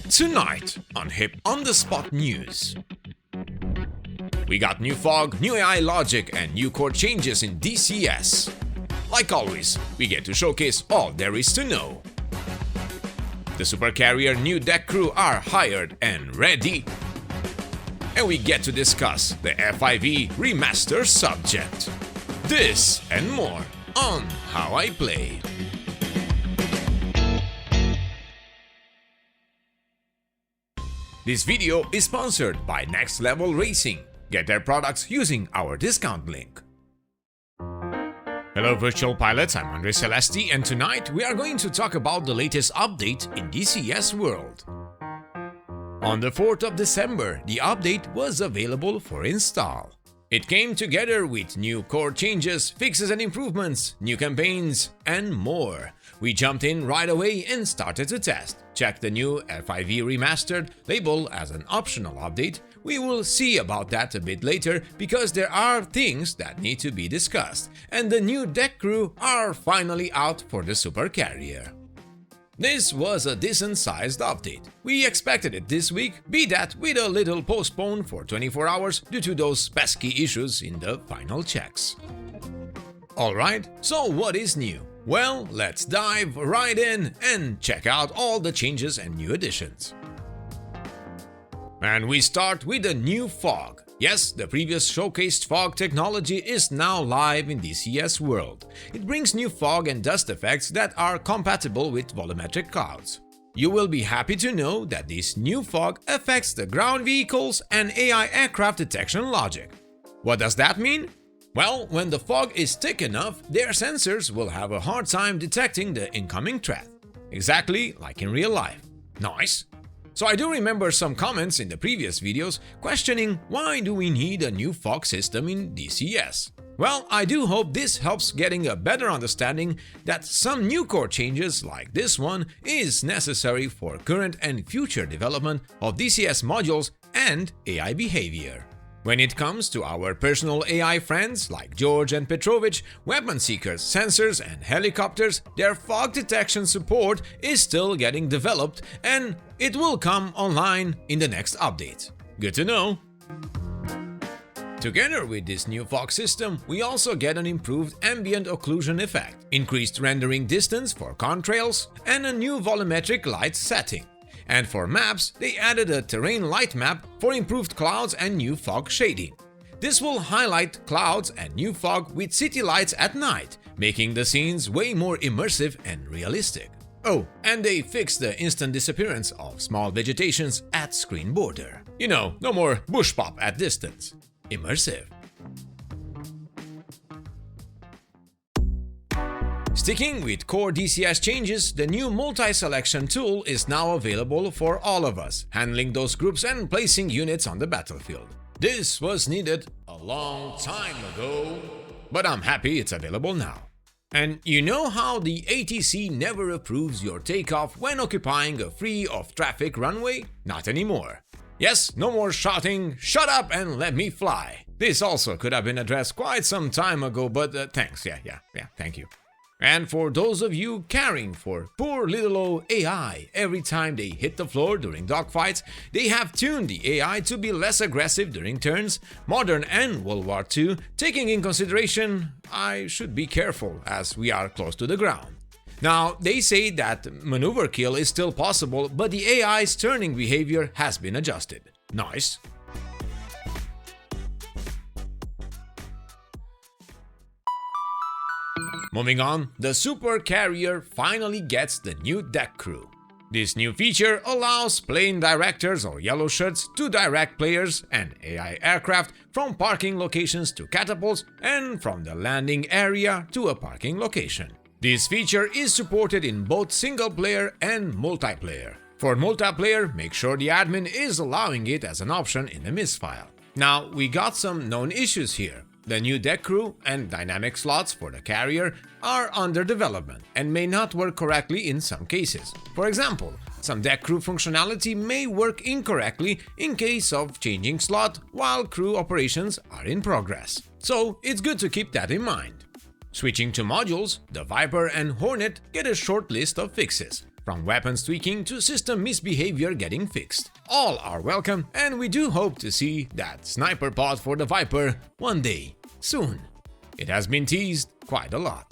Tonight on Hip on the Spot News. We got new fog, new AI logic, and new core changes in DCS. Like always, we get to showcase all there is to know. The supercarrier new deck crew are hired and ready. And we get to discuss the F5E Remaster subject. This and more on How I Play. This video is sponsored by Next Level Racing. Get their products using our discount link. Hello virtual pilots, I'm Andre Celesti, and tonight we are going to talk about the latest update in DCS world. On the 4th of December, the update was available for install. It came together with new core changes, fixes and improvements, new campaigns, and more. We jumped in right away and started to test. Check the new F5E Remastered label as an optional update. We will see about that a bit later because there are things that need to be discussed, and the new deck crew are finally out for the supercarrier. This was a decent-sized update. We expected it this week, be that with a little postpone for 24 hours due to those pesky issues in the final checks. Alright, so what is new? Well, let's dive right in and check out all the changes and new additions. And we start with the new fog. Yes, the previous showcased fog technology is now live in DCS world. It brings new fog and dust effects that are compatible with volumetric clouds. You will be happy to know that this new fog affects the ground vehicles and AI aircraft detection logic. What does that mean? Well, when the fog is thick enough, their sensors will have a hard time detecting the incoming threat. Exactly like in real life. Nice! So I do remember some comments in the previous videos questioning why do we need a new fog system in DCS. Well, I do hope this helps getting a better understanding that some new core changes like this one is necessary for current and future development of DCS modules and AI behavior. When it comes to our personal AI friends like George and Petrovich, weapon seekers, sensors and helicopters, their fog detection support is still getting developed and it will come online in the next update. Good to know! Together with this new fog system, we also get an improved ambient occlusion effect, increased rendering distance for contrails, and a new volumetric light setting. And for maps, they added a terrain light map for improved clouds and new fog shading. This will highlight clouds and new fog with city lights at night, making the scenes way more immersive and realistic. Oh, and they fixed the instant disappearance of small vegetations at screen border. You know, no more bush pop at distance. Immersive. Sticking with core DCS changes, the new multi-selection tool is now available for all of us, handling those groups and placing units on the battlefield. This was needed a long time ago, but I'm happy it's available now. And you know how the ATC never approves your takeoff when occupying a free of traffic runway? Not anymore. Yes, no more shouting, "Shut up and let me fly." This also could have been addressed quite some time ago, but thanks, yeah, thank you. And for those of you caring for poor little old AI every time they hit the floor during dogfights, they have tuned the AI to be less aggressive during turns, modern and World War II, taking in consideration I should be careful as we are close to the ground. Now, they say that maneuver kill is still possible, but the AI's turning behavior has been adjusted. Nice. Moving on, the supercarrier finally gets the new deck crew. This new feature allows plane directors or yellow shirts to direct players and AI aircraft from parking locations to catapults and from the landing area to a parking location. This feature is supported in both single-player and multiplayer. For multiplayer, make sure the admin is allowing it as an option in the misfile. Now, we got some known issues here. The new deck crew and dynamic slots for the carrier are under development and may not work correctly in some cases. For example, some deck crew functionality may work incorrectly in case of changing slot while crew operations are in progress. So it's good to keep that in mind. Switching to modules, the Viper and Hornet get a short list of fixes. from weapons tweaking to system misbehavior getting fixed. All are welcome, and we do hope to see that sniper pod for the Viper one day, soon. It has been teased quite a lot.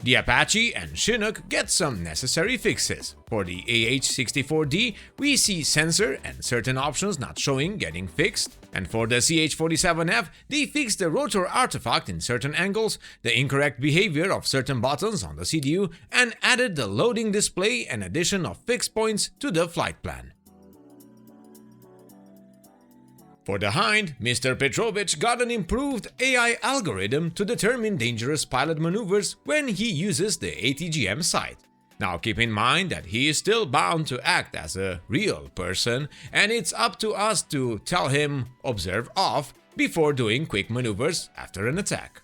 The Apache and Chinook get some necessary fixes. For the AH-64D, we see sensor and certain options not showing getting fixed. And for the CH-47F, they fixed the rotor artifact in certain angles, the incorrect behavior of certain buttons on the CDU, and added the loading display and addition of fixed points to the flight plan. For the Hind, Mr. Petrovich got an improved AI algorithm to determine dangerous pilot maneuvers when he uses the ATGM sight. Now keep in mind that he is still bound to act as a real person, and it's up to us to tell him observe off before doing quick maneuvers after an attack.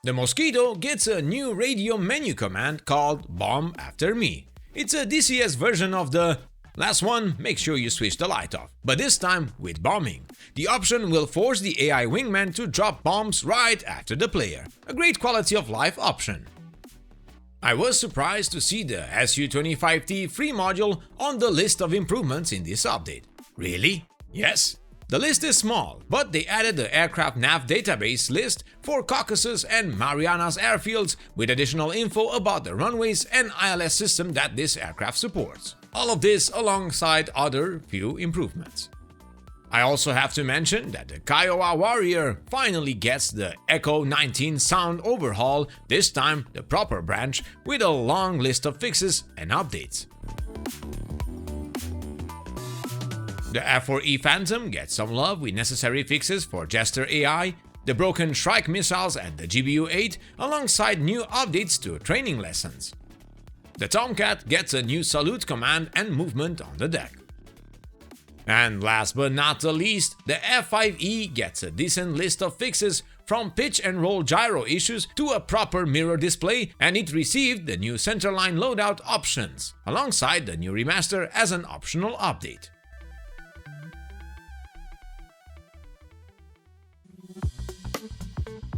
The Mosquito gets a new radio menu command called Bomb After Me. It's a DCS version of the last one, make sure you switch the light off, but this time with bombing. The option will force the AI wingman to drop bombs right after the player. A great quality of life option. I was surprised to see the Su-25T free module on the list of improvements in this update. Really? Yes. The list is small, but they added the aircraft nav database list for Caucasus and Marianas airfields with additional info about the runways and ILS system that this aircraft supports. All of this alongside other few improvements. I also have to mention that the Kiowa Warrior finally gets the Echo 19 sound overhaul, this time the proper branch, with a long list of fixes and updates. The F4E Phantom gets some love with necessary fixes for Jester AI, the broken Shrike missiles and the GBU-8, alongside new updates to training lessons. The Tomcat gets a new salute command and movement on the deck. And last but not the least, the F5E gets a decent list of fixes from pitch and roll gyro issues to a proper mirror display, and it received the new centerline loadout options, alongside the new Remaster as an optional update.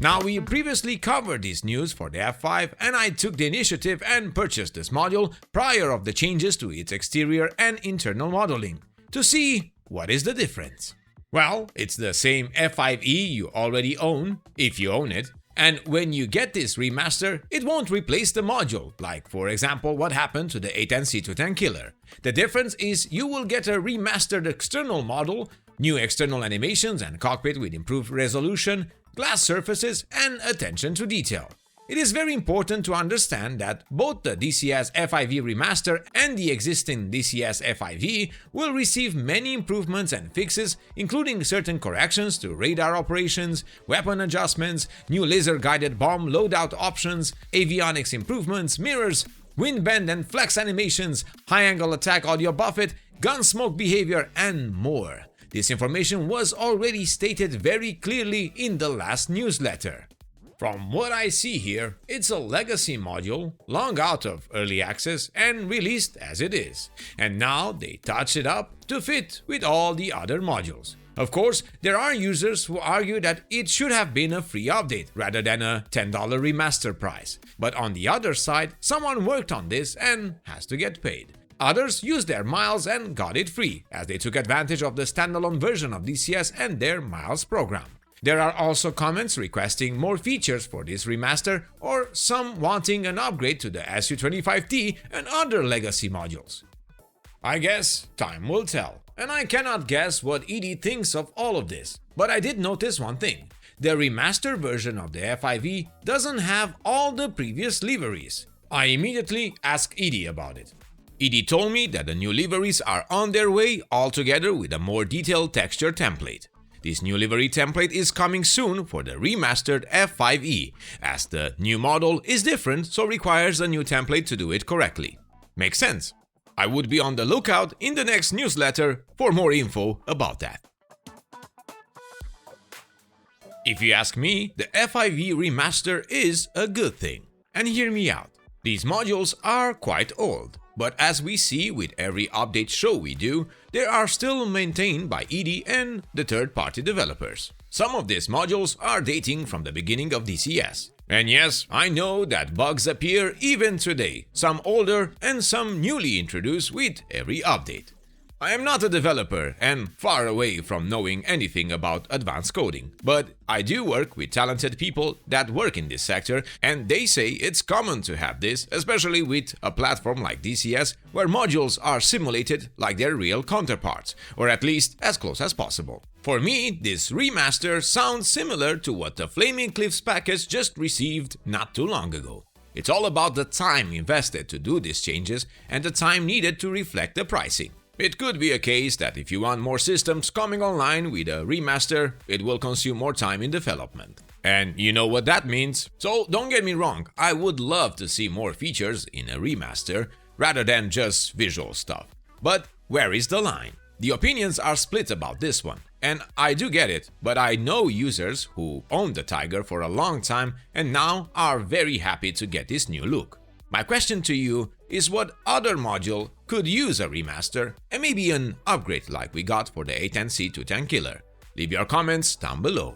Now, we previously covered this news for the F5, and I took the initiative and purchased this module prior of the changes to its exterior and internal modeling, to see what is the difference. Well, it's the same F5E you already own, if you own it, and when you get this remaster, it won't replace the module, like for example what happened to the A10C210 Killer. The difference is you will get a remastered external model, new external animations and cockpit with improved resolution, glass surfaces, and attention to detail. It is very important to understand that both the DCS F5E Remaster and the existing DCS F5E will receive many improvements and fixes, including certain corrections to radar operations, weapon adjustments, new laser-guided bomb loadout options, avionics improvements, mirrors, wind bend and flex animations, high-angle attack audio buffet, gun smoke behavior, and more. This information was already stated very clearly in the last newsletter. From what I see here, it's a legacy module, long out of early access and released as it is, and now they touch it up to fit with all the other modules. Of course, there are users who argue that it should have been a free update rather than a $10 remaster price, but on the other side, someone worked on this and has to get paid. Others used their miles and got it free, as they took advantage of the standalone version of DCS and their miles program. There are also comments requesting more features for this remaster, or some wanting an upgrade to the Su-25T and other legacy modules. I guess time will tell, and I cannot guess what ED thinks of all of this, but I did notice one thing. The remaster version of the F5E doesn't have all the previous liveries. I immediately asked ED about it. ED told me that the new liveries are on their way, all together with a more detailed texture template. This new livery template is coming soon for the remastered F5E, as the new model is different, so requires a new template to do it correctly. Makes sense. I would be on the lookout in the next newsletter for more info about that. If you ask me, the F5E remaster is a good thing. And hear me out. These modules are quite old, but as we see with every update show we do, they are still maintained by ED and the third-party developers. Some of these modules are dating from the beginning of DCS. And yes, I know that bugs appear even today, some older and some newly introduced with every update. I am not a developer and far away from knowing anything about advanced coding, but I do work with talented people that work in this sector, and they say it's common to have this, especially with a platform like DCS, where modules are simulated like their real counterparts, or at least as close as possible. For me, this remaster sounds similar to what the Flaming Cliffs package just received not too long ago. It's all about the time invested to do these changes and the time needed to reflect the pricing. It could be a case that if you want more systems coming online with a remaster, it will consume more time in development. And you know what that means. So don't get me wrong, I would love to see more features in a remaster rather than just visual stuff. But where is the line? The opinions are split about this one, and I do get it, but I know users who owned the Tiger for a long time and now are very happy to get this new look. My question to you is, what other module could use a remaster and maybe an upgrade like we got for the A10C210 killer? Leave your comments down below.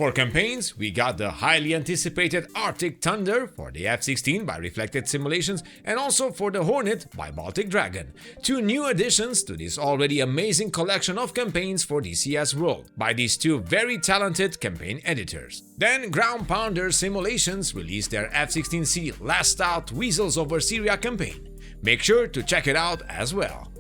For campaigns, we got the highly anticipated Arctic Thunder for the F-16 by Reflected Simulations and also for the Hornet by Baltic Dragon. Two new additions to this already amazing collection of campaigns for DCS World by these two very talented campaign editors. Then Ground Pounder Simulations released their F-16C Last Out Weasels over Syria campaign. Make sure to check it out as well.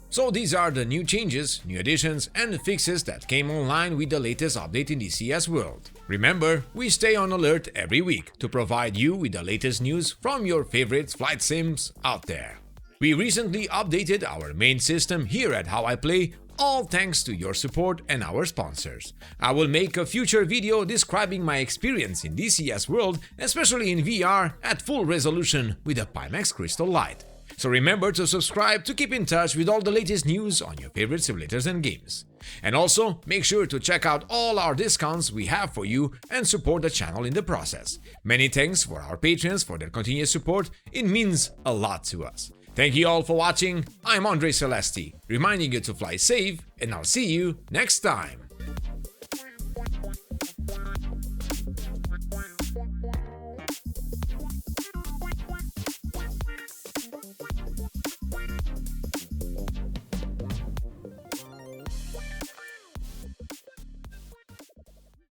So these are the new changes, new additions and fixes that came online with the latest update in DCS World. Remember, we stay on alert every week to provide you with the latest news from your favorite flight sims out there. We recently updated our main system here at How I Play, all thanks to your support and our sponsors. I will make a future video describing my experience in DCS World, especially in VR at full resolution with a pimax crystallight. So remember to subscribe to keep in touch with all the latest news on your favorite simulators and games. And also, make sure to check out all our discounts we have for you and support the channel in the process. Many thanks for our patrons for their continued support, it means a lot to us. Thank you all for watching, I'm Andre Celesti, reminding you to fly safe, and I'll see you next time.